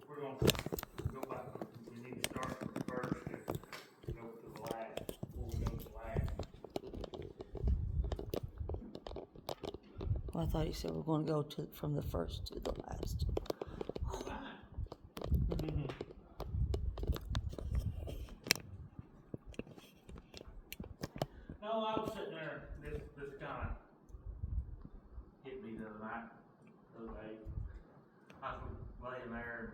we're gonna go back, we need to start from the first and go to the last, before we go to the last. Well, I thought you said we're going to go from the first to the last. No, I was sitting there, this kinda hit me the other night, the other day. I was laying there, and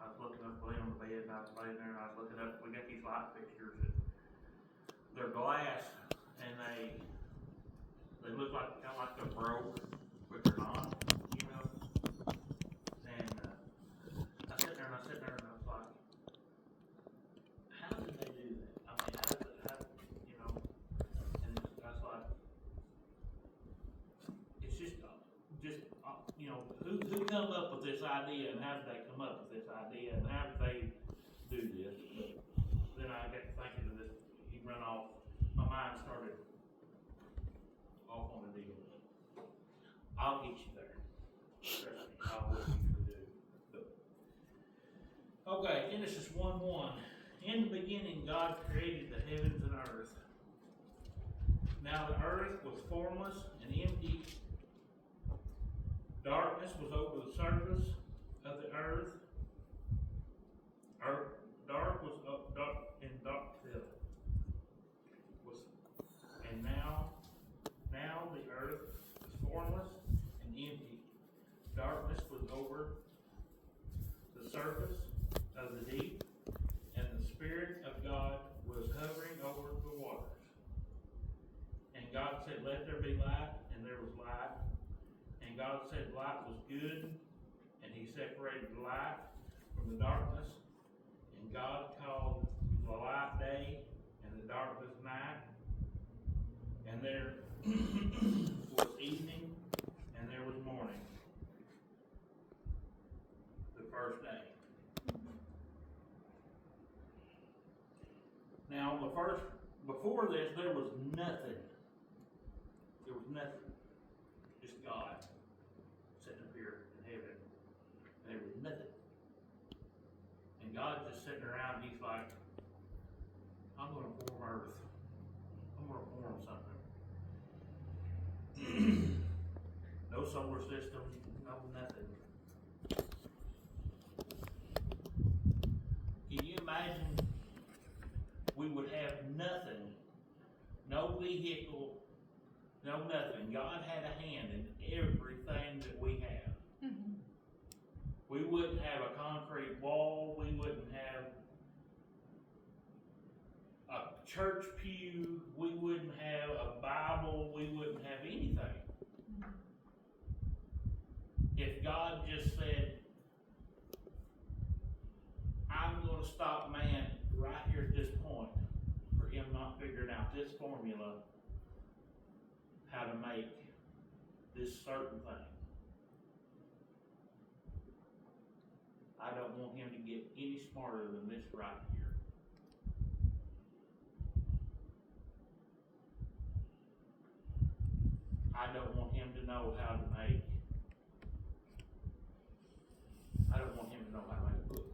I was looking up, laying on the bed, and I was laying there, and I was looking up, we got these light fixtures, and they're glass, and they look like, kinda like they're broke, but they're not, you know? And, I sit there, and I was like, how did they do that? I mean, how, you know, and I was like, it's just, you know, who come up with this idea, and how did they come up with this idea, and how did they do this? But then I got thinking of this, he run off, my mind started off on the deal. I'll get you there. Trust me, I'll what you do. Okay, Genesis 1:1. In the beginning, God created the heavens and earth. Now the earth was formless and empty. Darkness was over the surface of the earth. Dark was dark and now the earth was formless and empty. Darkness was over the surface of the deep, and the Spirit of God was hovering over the waters. And God said, let there be light, and there was light. And God said light was good, and he separated the light from the darkness. And God called the light day, and the darkness night. And there was evening, and there was morning, the first day. Now, before this, there was nothing. There was nothing. Just God sitting up here in heaven. And there was nothing. And God just sitting around, he's like, I'm going to form earth. I'm going to form something. No solar system, no nothing. Can you imagine we would have nothing, no vehicle, no nothing. God had a hand in everything that we have. Mm-hmm. We wouldn't have a concrete wall. We wouldn't have a church pew. We wouldn't have a Bible. We wouldn't have anything. Mm-hmm. If God just said, I'm going to stop man right here at this point for him not figuring out this formula, how to make this certain thing. I don't want him to get any smarter than this right here. I don't want him to know how to make. I don't want him to know how to make a book.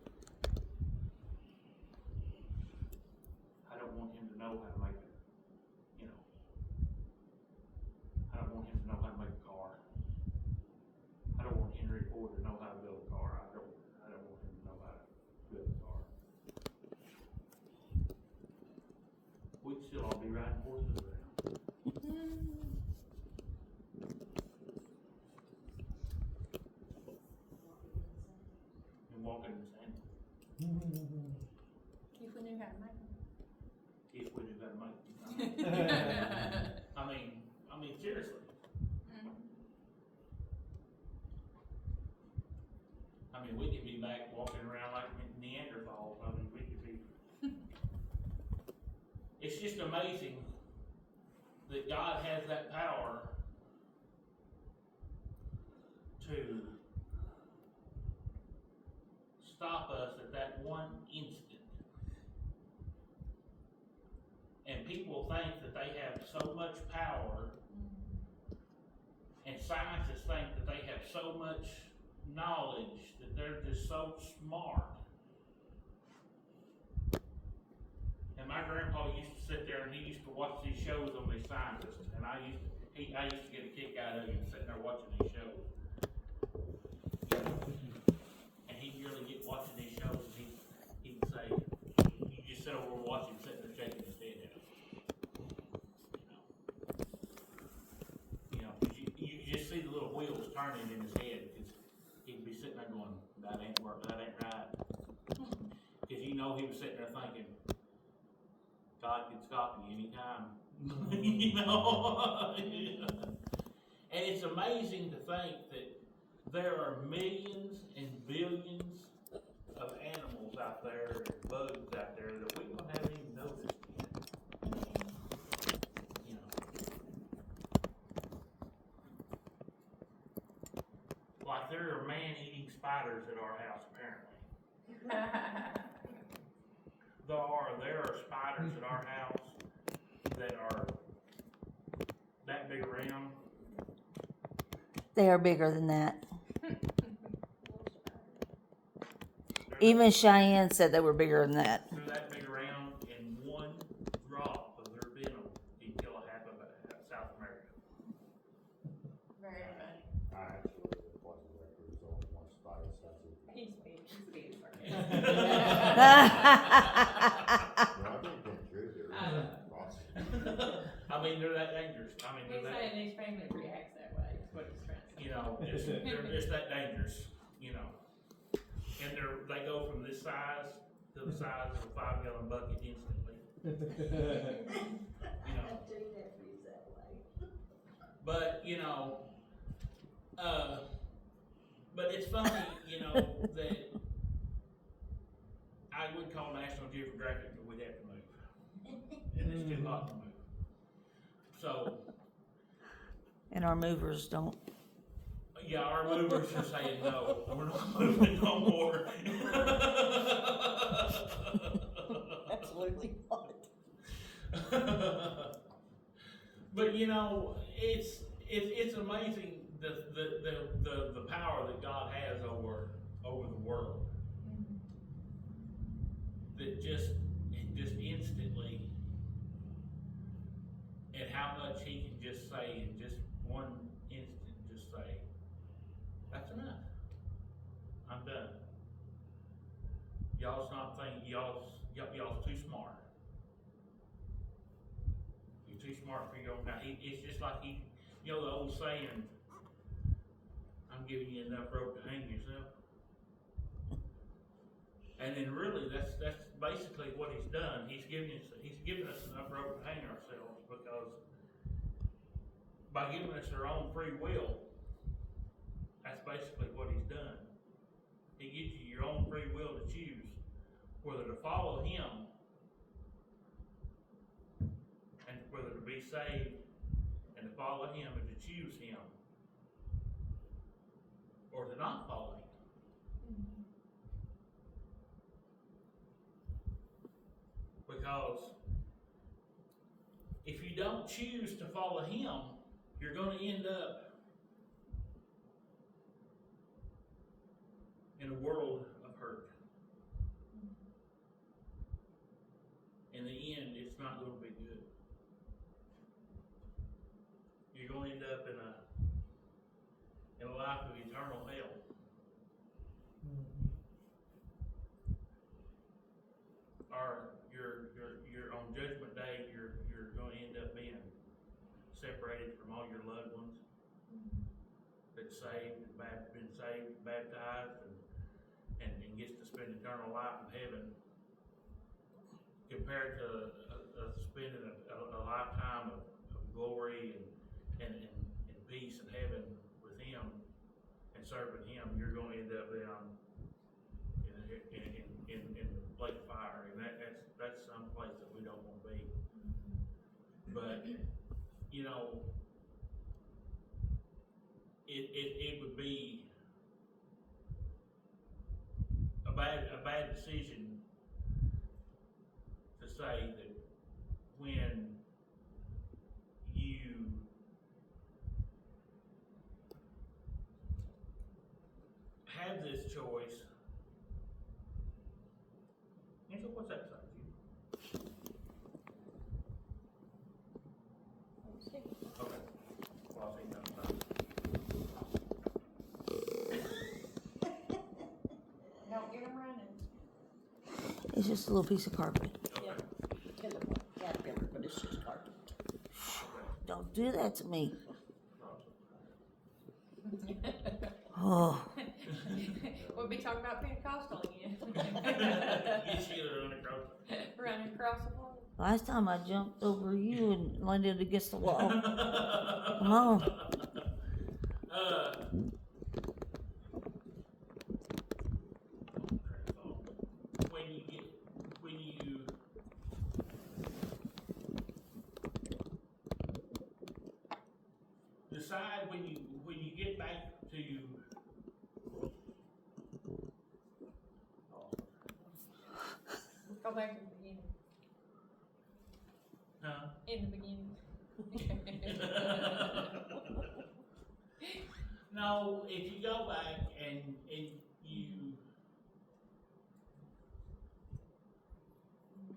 I don't want him to know how to make a, you know. I don't want him to know how to make a car. I don't want Henry Ford to know how to build a car. I don't want him to know how to build a car. We'd still all be riding horses around. And walking in sand. If we knew how to make them. If we knew how to make them. I mean, seriously. I mean, we could be back walking around like Neanderthals. I mean, we could be. It's just amazing that God has that power to stop us at that one instant. And people think that they have so much power, and scientists think that they have so much knowledge that they're just so smart. And my grandpa used to sit there and he used to watch these shows on these scientists, and I used to get a kick out of him sitting there watching these shows. And he'd really get watching these shows, and he'd say, you just sit over and watch him sitting there shaking his head at us. You know, 'cause you just see the little wheels turning in his head, because he'd be sitting there going, that ain't work, that ain't right. Because you know he was sitting there thinking, God can stop you anytime. You know? And it's amazing to think that there are millions and billions of animals out there and bugs out there that we haven't even noticed yet. You know. Like there are man-eating spiders at our house apparently. There are spiders at our house that are that big around. They are bigger than that. Even Cheyenne said they were bigger than that. They're that big around, and one drop of their venom can kill a half of South America. Very funny. I actually watched the record on one spider size. He's being sarcastic. No, I didn't think true. They're awesome. I mean, they're that dangerous. I mean, He's they're saying that, his family reacts that way, is what he's trying to say. you know, they're just that dangerous, you know. And they go from this size to the size of a 5-gallon bucket instantly. You know. But, you know, but it's funny, you know, that I would call National Geographic, but we'd have to move. And it's too hot to move. So, And our movers don't. yeah, our movers are saying, no, we're not moving no more. Absolutely not. But you know, it's amazing the power that God has over the world. That just instantly, and how much He can just say in just one instant, just say, that's enough. I'm done. Y'all's not thinking, y'all's too smart. You're too smart for your own kind. It's just like you know the old saying, I'm giving you enough rope to hang yourself. And then really that's basically what He's done. He's given us enough rope to hang ourselves, because by giving us our own free will, that's basically what He's done. He gives you your own free will to choose whether to follow Him and whether to be saved and to follow Him and to choose Him, or to not follow Him. Because if you don't choose to follow Him, you're going to end up in a world of hurt. In the end, it's not going to be good. You're going to end up in a life of eternal hell. Or you're on Judgment Day, you're going to end up being separated from all your loved ones that's saved, been saved, baptized, and gets to spend eternal life in heaven, compared to spending a lifetime of glory and peace in heaven with Him and serving Him. You're going to end up down in the lake of fire, and that's some place that we don't want to be. But you know, it would be a bad decision to say that when you have this choice Angela, what's that say? Okay. Well, I'll say no. Don't get them running. It's just a little piece of carpet. Okay. Caterpillar, but it's just carpet. Don't do that to me. Oh, We'll be talking about Pentecostal again. You see it running across. Running across the floor. last time I jumped over you and landed against the wall. Come on. When you decide when you get back to Go back to the beginning. In the beginning. no, if you go back and you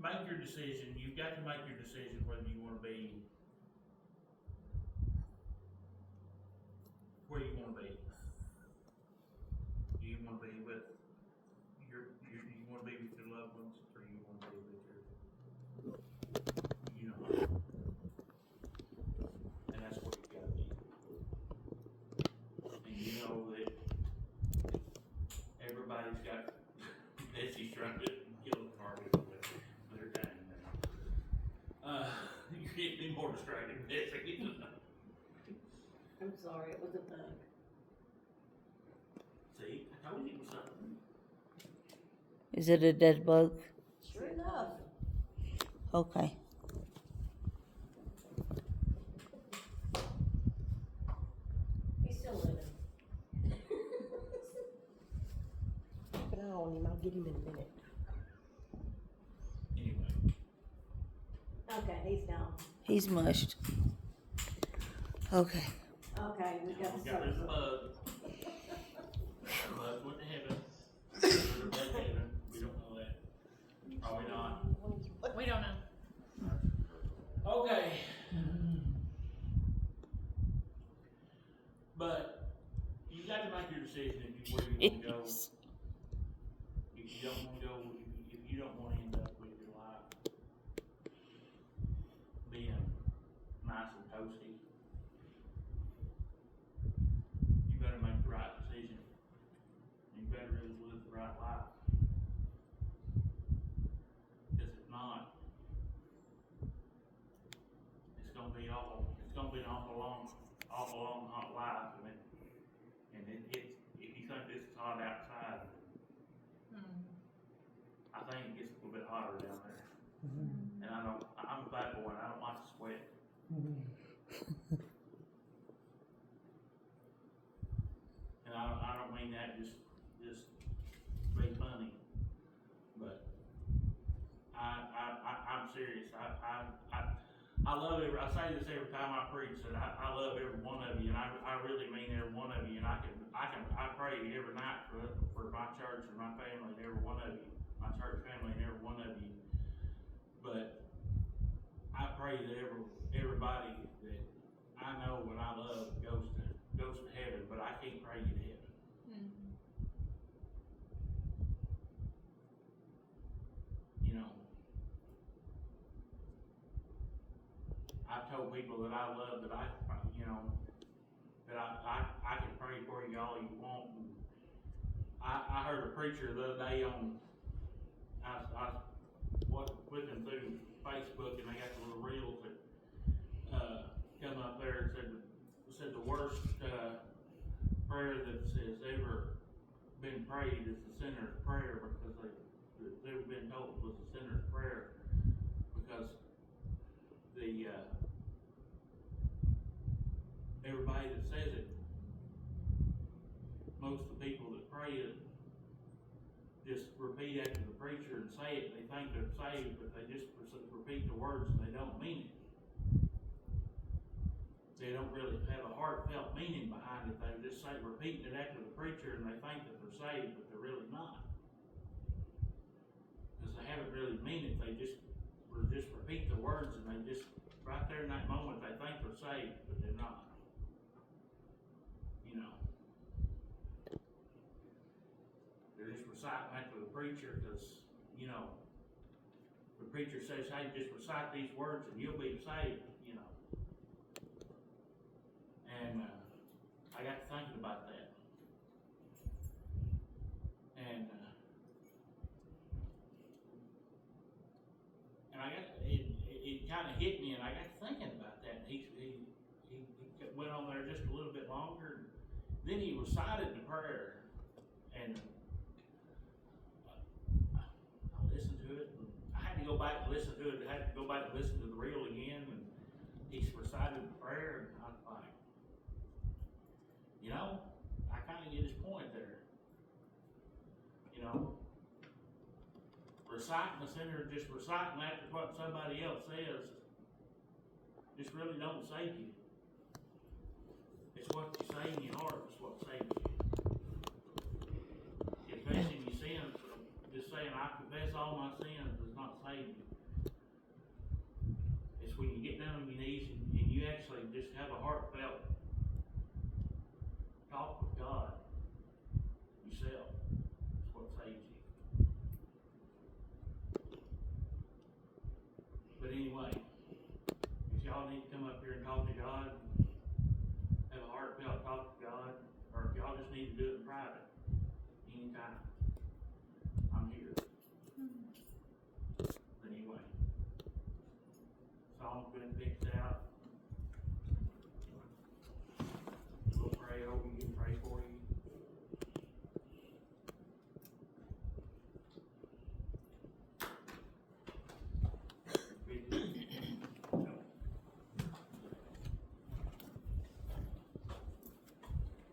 make your decision, you've got to make your decision whether you want to be where you want to be. Do you want to be with you want to be with your loved ones, or you want to be with your, and that's where you gotta be. And you know that everybody's got, Betsy's trying to kill the target with their time now. You're getting me more distracted, Betsy. I'm sorry, it was a bug. See, I told you it was something. Is it a dead bug? Sure enough. Okay. He's still living. Keep an eye on him, I'll get him in a minute. Anyway. Okay, he's gone. He's mushed. Okay. Okay, we got We the got rid of the circle. bug. The bug went to heaven. Rid of the bug to heaven. We don't know that. Probably not. We don't know. Okay. But you got to make your decision if you, where you want to go. If you don't want to go, if you don't want to end up with your life being nice and toasty, you better make the right decision. You better really live the right life. Because if not, it's gonna be an awful long, hot life, and if you think this is hot outside, I think it gets a little bit hotter down there. And I'm a bad boy, and I don't like to sweat. And I don't mean that just be funny, but I'm serious. I love I say this every time I preach, that I love every one of you, and I really mean every one of you, and I pray every night for my church and my family and every one of you, my church family and every one of you. But I pray that everybody that I know and I love goes to heaven, but I can't pray you to heaven. You know, I've told people that I love that I can pray for you all you want. And I heard a preacher the other day I was flipping through Facebook, and they got the little reels that come up there and said the worst prayer that's ever been prayed is the sinner's prayer, because they've been told it was the sinner's prayer, because everybody that says it, most of the people that pray it just repeat after the preacher and say it. They think they're saved, but they just repeat the words and they don't mean it. They don't really have a heartfelt meaning behind it. They just repeating it after the preacher, and they think that they're saved, but they're really not, because they haven't words and they just, right there in that moment, they think they're saved, but they're not. You know. They're just reciting that to the preacher because, you know, the preacher says, hey, just recite these words and you'll be saved, you know. And I got to thinking about that. And I got, it kind of hit me and I got to thinking about that. He went on there just a little bit longer. And then he recited the prayer and I listened to it. And I had to go back and listen to it. I had to go back and listen to the reel again. And he recited the prayer, and I was like, you know, I kind of get his point there. You know, reciting the sinner, just reciting after what somebody else says, just really don't save you. It's what you say in your heart is what saves you. Confessing your sins, just saying I confess all my sins does not save you. It's when you get down on your knees and you actually just have a heartfelt talk